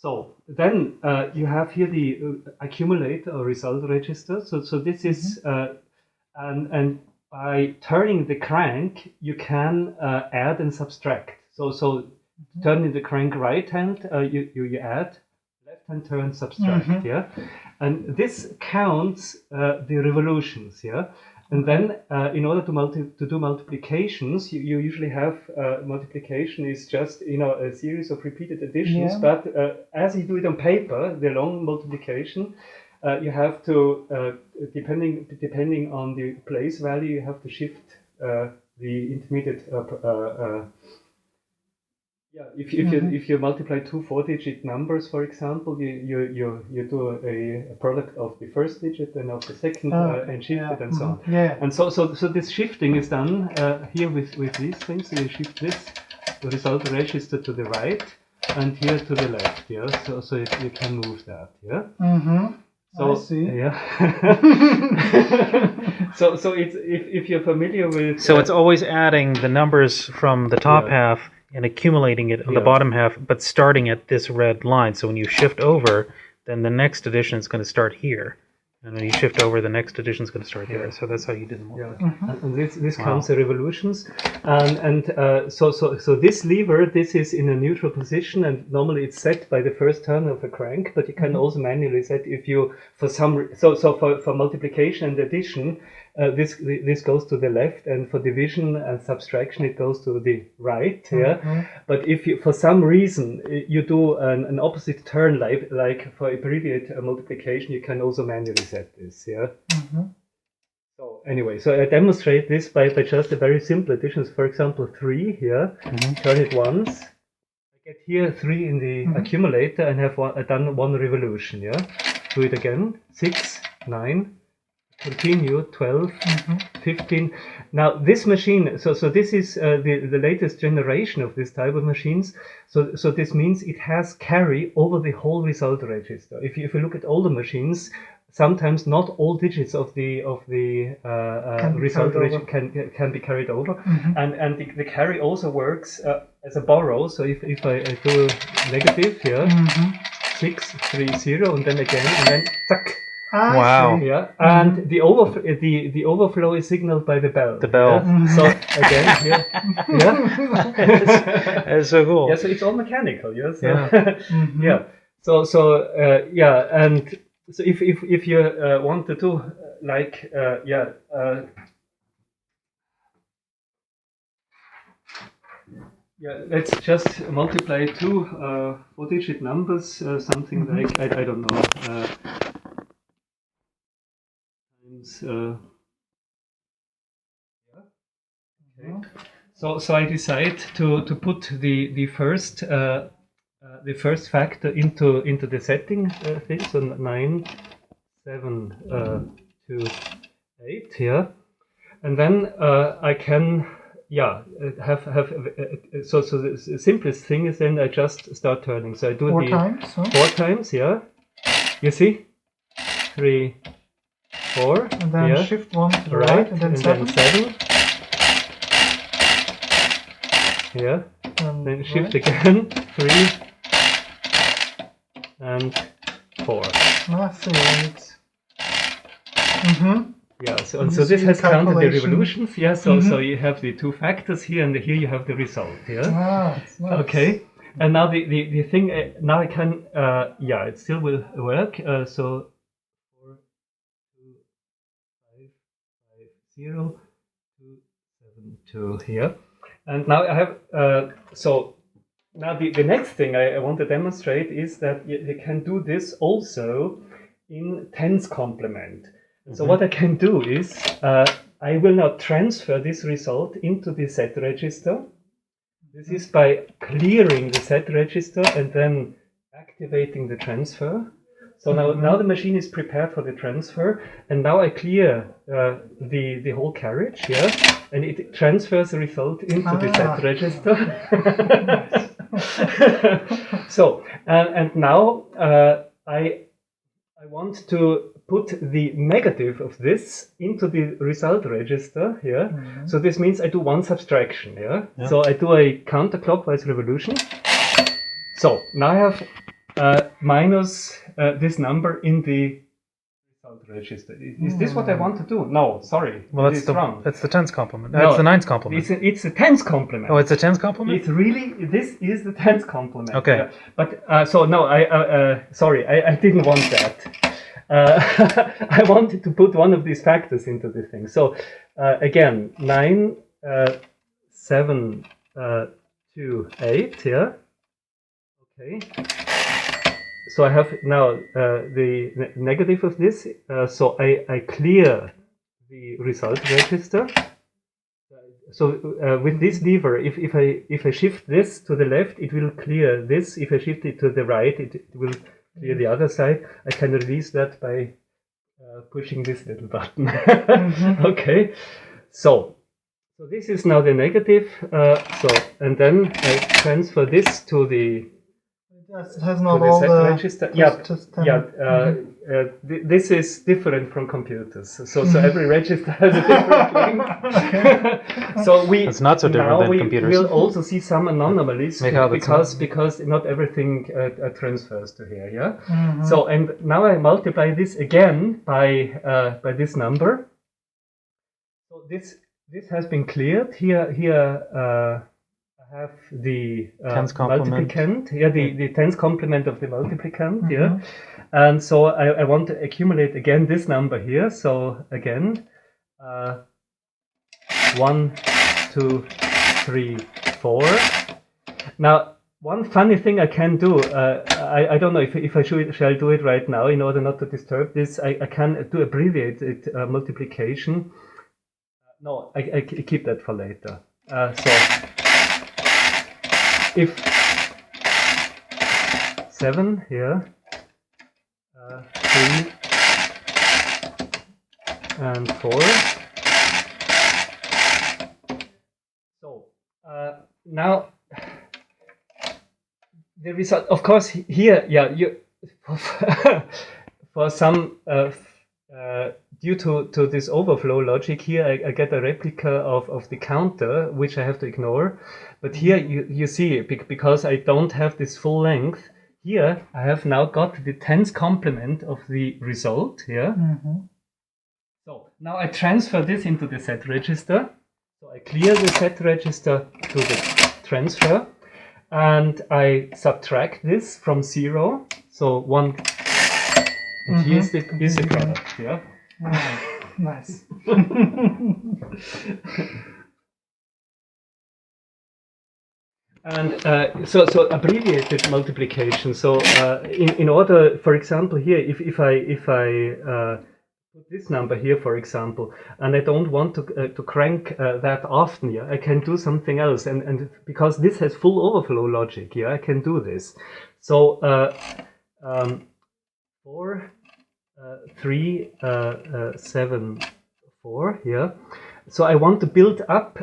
So then you have here the accumulator or result register. So this is and by turning the crank, you can add and subtract. So turning the crank right hand, you add, left hand turn, subtract. Yeah, and this counts the revolutions. Yeah. And then, in order to do multiplications, you usually have multiplication is just a series of repeated additions. Yeah. But as you do it on paper, the long multiplication, you have to depending on the place value, you have to shift the intermediate. If you multiply two 4-digit numbers, for example, you do a product of the first digit and of the second and shift it and so on. Yeah. And so this shifting is done here with these things. So you shift the result register to the right and here to the left. Yeah. So you can move that. Yeah. So I see. Yeah. so it's if you're familiar with. So it's always adding the numbers from the top half and accumulating it on the bottom half, but starting at this red line. So when you shift over, then the next addition is going to start here. And when you shift over, the next addition is going to start there. So that's how you do them. And this counts the revolutions. So this lever, this is in a neutral position, and normally it's set by the first turn of a crank. But you can also manually set if you for multiplication and addition, this goes to the left, and for division and subtraction it goes to the right. Yeah. But if you for some reason you do an opposite turn, like for abbreviate multiplication, you can also manually set this. Yeah. So anyway, so I demonstrate this by just a very simple additions. For example, 3 here. Turn it once. I get here 3 in the accumulator and have done one revolution. Yeah. Do it again. 6, 9. Continue 12, 15. Now this machine, so this is the latest generation of this type of machines. So this means it has carry over the whole result register. If you look at older machines, sometimes not all digits of the result register can be carried over, and the carry also works as a borrow. So if I do a negative here, 6, 3, 0, and then again, and then tuck. Wow! Yeah, and the overflow is signaled by the bell. The bell. Yeah? So again, That's so cool. Yeah, so it's all mechanical. Yeah. So, So and so if you want to do like let's just multiply two 4-digit numbers, something like I don't know. Okay. So I decide to put the first factor into the setting thing. So 9, 7, 2, 8 here, and then I can have so the simplest thing is then I just start turning. So I do 4 times. Huh? 4 times. Yeah. You see, 3. 4, and then shift 1 to the right, and then 7. Yeah, and then shift again, 3 and 4. That's Yeah, so this has counted the revolutions. Yeah, so you have the 2 factors here, and here you have the result. Yeah. Nice. Okay. And now the thing now I can it still will work. So 0, 2, 7, 2 here. And now I have, so now the next thing I want to demonstrate is that you can do this also in tens complement. So what I can do is, I will now transfer this result into the set register. This is by clearing the set register and then activating the transfer. So now the machine is prepared for the transfer, and now I clear the whole carriage, and it transfers the result into the set register. So and now I want to put the negative of this into the result register here. So this means I do one subtraction. So I do a counterclockwise revolution. So now I have minus this number in the result register. Is this what I want to do? No, sorry. Well, it's wrong. that's the tens complement. No, That's the nines complement. It's a tens complement. Oh, it's a tens complement? It's really, this is the tens complement. Okay. Yeah. But, so no, sorry, I didn't want that. I wanted to put one of these factors into the thing. So, again, 9, 7, 2, 8, yeah? Okay. So I have now the negative of this. So I clear the result register. So with this lever, if I shift this to the left, it will clear this. If I shift it to the right, it will clear the other side. I can release that by pushing this little button. Mm-hmm. Okay. So this is now the negative. And then I transfer this to the. It has not all the register. This is different from computers. So every register has a different length. So it's not so different than computers. We'll also see some anomalies because not everything transfers to here. Yeah. Mm-hmm. So and now I multiply this again by this number. So this has been cleared here. Have the multiplicand, the tens complement of the multiplicand, mm-hmm. Yeah, and so I want to accumulate again this number here. So again, 1, 2, 3, 4. Now, one funny thing I can do, I don't know if I shall do it right now in order not to disturb this. I can do abbreviated multiplication. No, I keep that for later. So. If 7 here, 3 and 4. So now the result, of course, here, you for some due to this overflow logic here, I get a replica of the counter, which I have to ignore. But here you see, because I don't have this full length, here I have now got the tens complement of the result here. Mm-hmm. So now I transfer this into the set register. So I clear the set register to the transfer, and I subtract this from 0. So 1, and here's the product, yeah. Oh, nice. And so abbreviated multiplication. So in order, for example, here, if I put this number here, for example, and I don't want to crank that often, yeah, I can do something else. And because this has full overflow logic, yeah, I can do this. So 4, 3, 7, 4, yeah. So I want to build up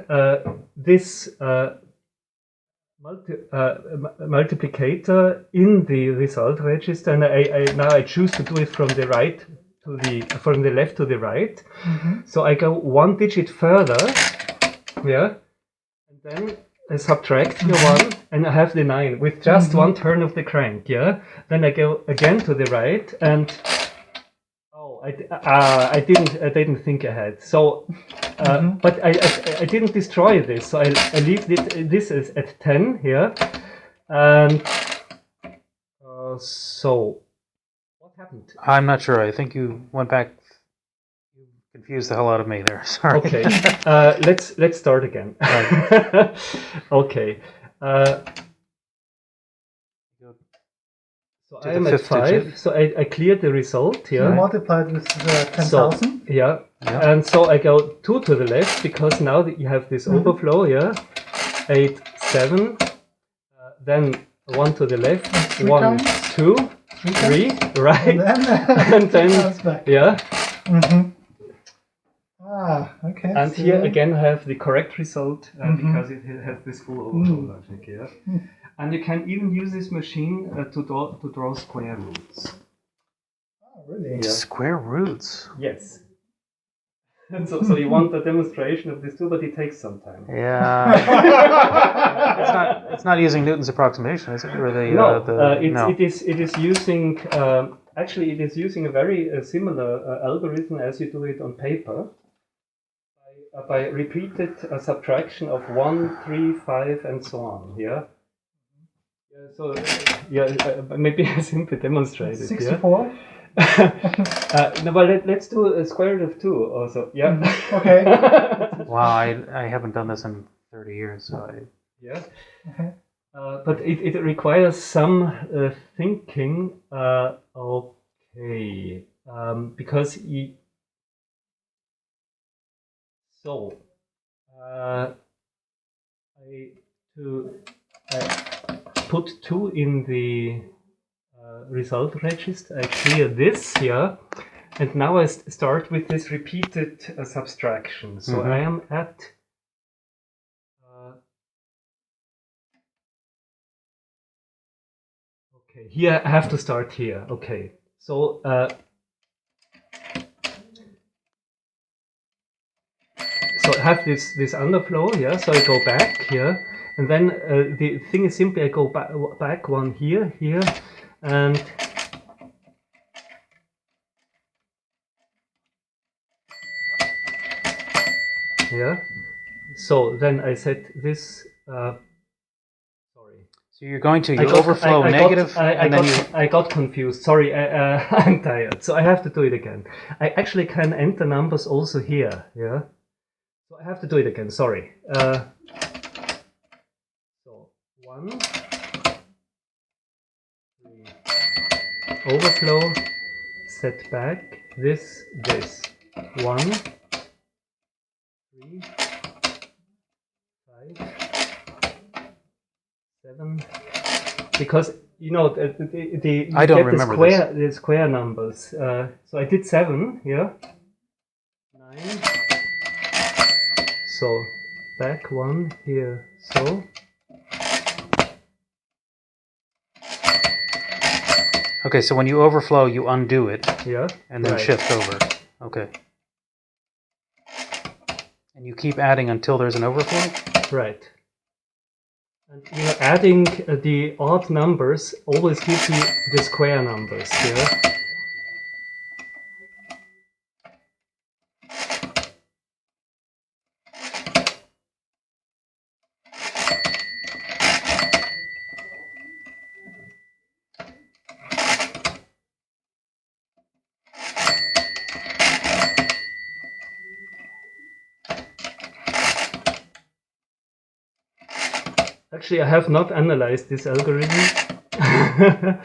this multiplicator in the result register, and I choose to do it from the left to the right. Mm-hmm. So I go one digit further, yeah, and then I subtract here 1, and I have the 9 with just one turn of the crank, yeah. Then I go again to the right, and I didn't think ahead. So, but I didn't destroy this. So I leave this is at 10 here, and so what happened? I'm not sure. I think you went back. You confused the hell out of me there. Sorry. Okay, let's start again. Right. Okay. So I am at 5, digit. So I cleared the result here. You multiplied with 10,000? So, yeah, and so I go 2 to the left, because now that you have this overflow, yeah, 8, 7, then 1 to the left, 1, 2, 3, right, and then yeah. Mm-hmm. Okay. And so here again I have the correct result because it has this full overflow logic, yeah. And you can even use this machine to draw square roots. Oh, really? Yeah. Square roots? Yes. And so you want a demonstration of this too, but it takes some time. Yeah. It's not using Newton's approximation, is it? Or It is using actually it is using a very similar algorithm as you do it on paper by repeated subtraction of 1, 3, 5, and so on. Yeah. So maybe I simply demonstrate it. 64. No, but let's do a square root of 2 also. Yeah. Okay. Wow, I haven't done this in 30 years, so yeah. Okay. But it requires some thinking. Okay. Because I put 2 in the result register. I clear this here, and now I start with this repeated subtraction. So I am at okay. Here I have to start here. Okay. So so I have this underflow. Yeah. So I go back here, and then the thing is simply I go back one here, and yeah. So then I set this. Sorry. So you're going to overflow negative, and then I got confused. Sorry, I'm tired. So I have to do it again. I actually can enter numbers also here. Yeah. So I have to do it again. Sorry. So 1, 3, overflow, set back. This 1, 3, 5, 7. Because you know the I don't remember the square numbers. So I did 7. Yeah. 9. So back 1 here. So. Okay, so when you overflow, you undo it. Yeah. And then shift over. Okay. And you keep adding until there's an overflow? Right. And adding the odd numbers always gives you the square numbers. Yeah. Actually, I have not analyzed this algorithm, but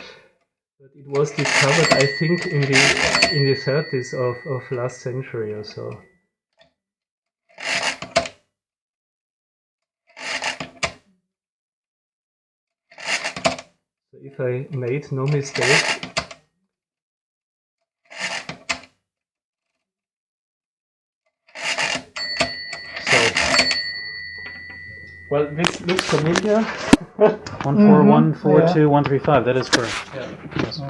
it was discovered, I think, in the 30s of last century or so. So if I made no mistake. Well, this looks familiar. 14142 135. That is correct. Yeah. Yes.